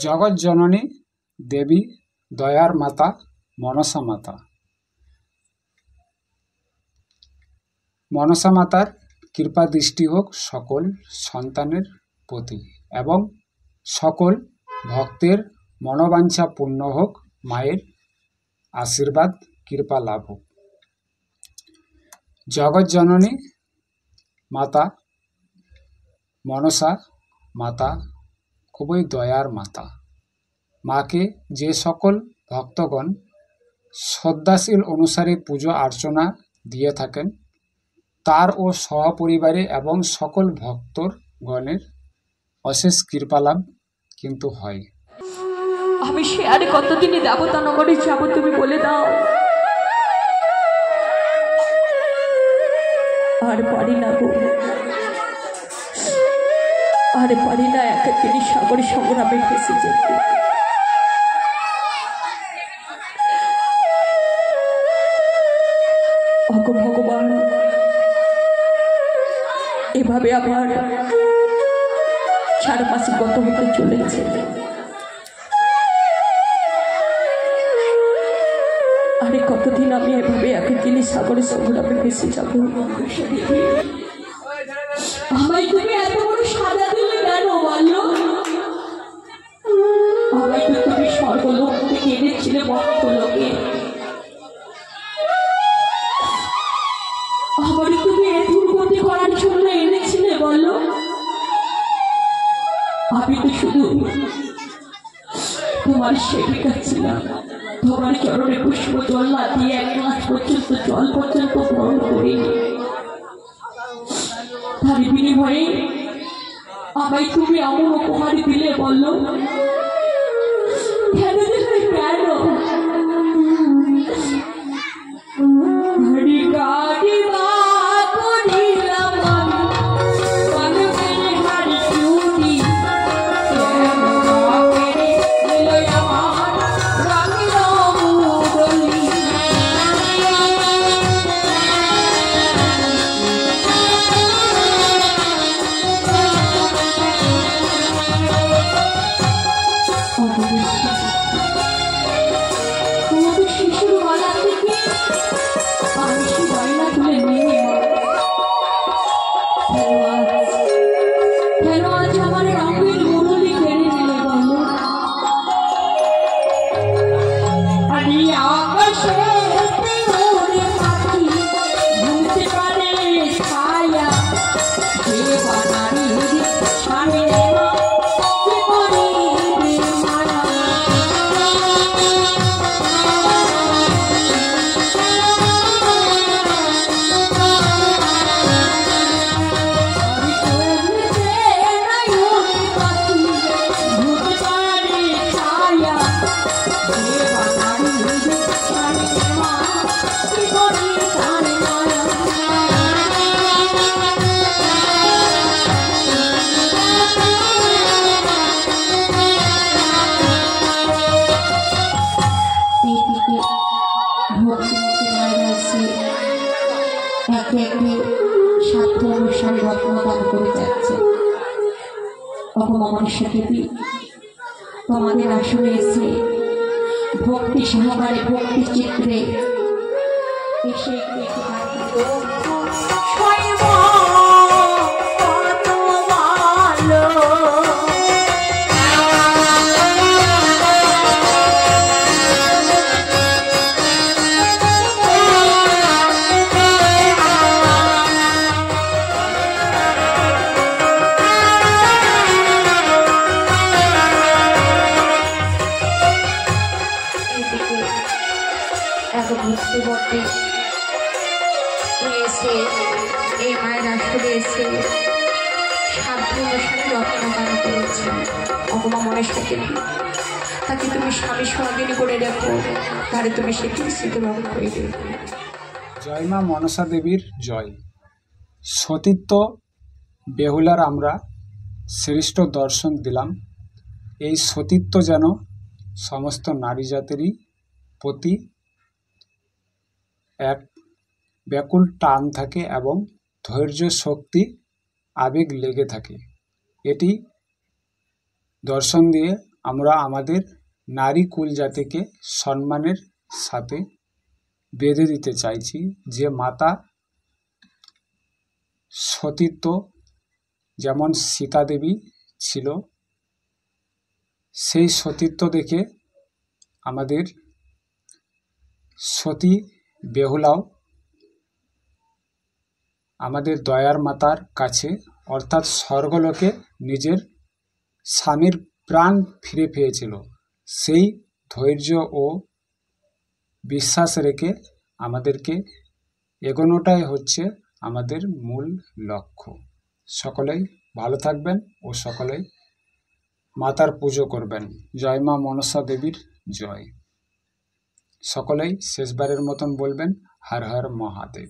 জগৎ জননী দেবী দয়ার মাতা মনসা মাতা। মনসা মাতার কৃপা দৃষ্টি হোক সকল সন্তানের প্রতি এবং সকল ভক্তের মনোবাঞ্ছা পূর্ণ হোক, মায়ের আশীর্বাদ কৃপা লাভ হোক। জগৎ জননী মাতা মনসা মাতা খুবই দয়ার মাতা। মাকে যে সকল ভক্তগণ শ্রদ্ধাশীল অনুসারে পুজো অর্চনা দিয়ে থাকেন তার ও সহপরিবারে এবং সকল ভক্তগণের অশেষ কৃপালাভ কিন্তু হয়। আমি সে আর কতদিনই দেবতা নগরে যাব, তুমি বলে দাও। আর পারি না গো, আর পারি না একাকিনী সাগরে সংগ্রামে ফেসে যেতে। ভগবান, এভাবে আমার 4 মাস গত হতে চলেছে। আরে কতদিন আমি এভাবে একাকিনী সাগরে সংগ্রামে ফেসে যাব। আমায় তুমি এত বড় সাজা দিলে কেন বলো? আমায় তো তুমি স্বর্গলোক থেকে এনেছিলে মর্ত্যলোকে। আমার তুমি এ দুর্গতি করার জন্য এনেছিলে বলো? আমি তো শুধু তোমার সেবিকা ছিলাম, তোমার চরণে পুষ্প জল না দিয়ে 1 গ্লাস পর্যন্ত জল পর্যন্ত গ্রহণ করিনি। তার বিনিময়ে আমায় তুমি এমন উপহার দিলে বললো? কেন দিলে কেন? তোমাদের আসলে এসে ভক্তি সহকারে ভক্তি চিত্রে এসে এই মায়ের আসলে এসে সাধ্য অনুসারে রত্নদান করেছে। অপমা মনেশটাকে তাকে তুমি স্বামী সঙ্গিনী করে দেখো, তাহলে তুমি সেটি স্মৃতিভাবে করে দেবে। জয় মা মনসা দেবীর জয়। সতীত্ব বেহুলার আমরা শ্রেষ্ঠ দর্শন দিলাম। এই সতীত্ব যেন সমস্ত নারী জাতিরই প্রতি এক ব্যাকুল টান থাকে এবং ধৈর্য শক্তি আবেগ লেগে থাকে। এটি দর্শন দিয়ে আমরা আমাদের নারী কুল জাতিকে সম্মানের সাথে বেঁধে দিতে চাইছি যে মাতা সতীত্ব যেমন সীতা দেবী ছিল, সেই সতীত্ব দেখে আমাদের সতী বেহুলাও আমাদের দয়ার মাতার কাছে অর্থাৎ স্বর্গলোকে নিজের স্বামীর প্রাণ ফিরে পেয়েছিল। সেই ধৈর্য ও বিশ্বাস রেখে আমাদেরকে এগোনোটাই হচ্ছে আমাদের মূল লক্ষ্য। সকলেই ভালো থাকবেন ও সকলেই মাতার পুজো করবেন। জয় মা মনসা দেবীর জয়। সকলেই শেষবারের মতন বলবেন হর হর মহাদেব।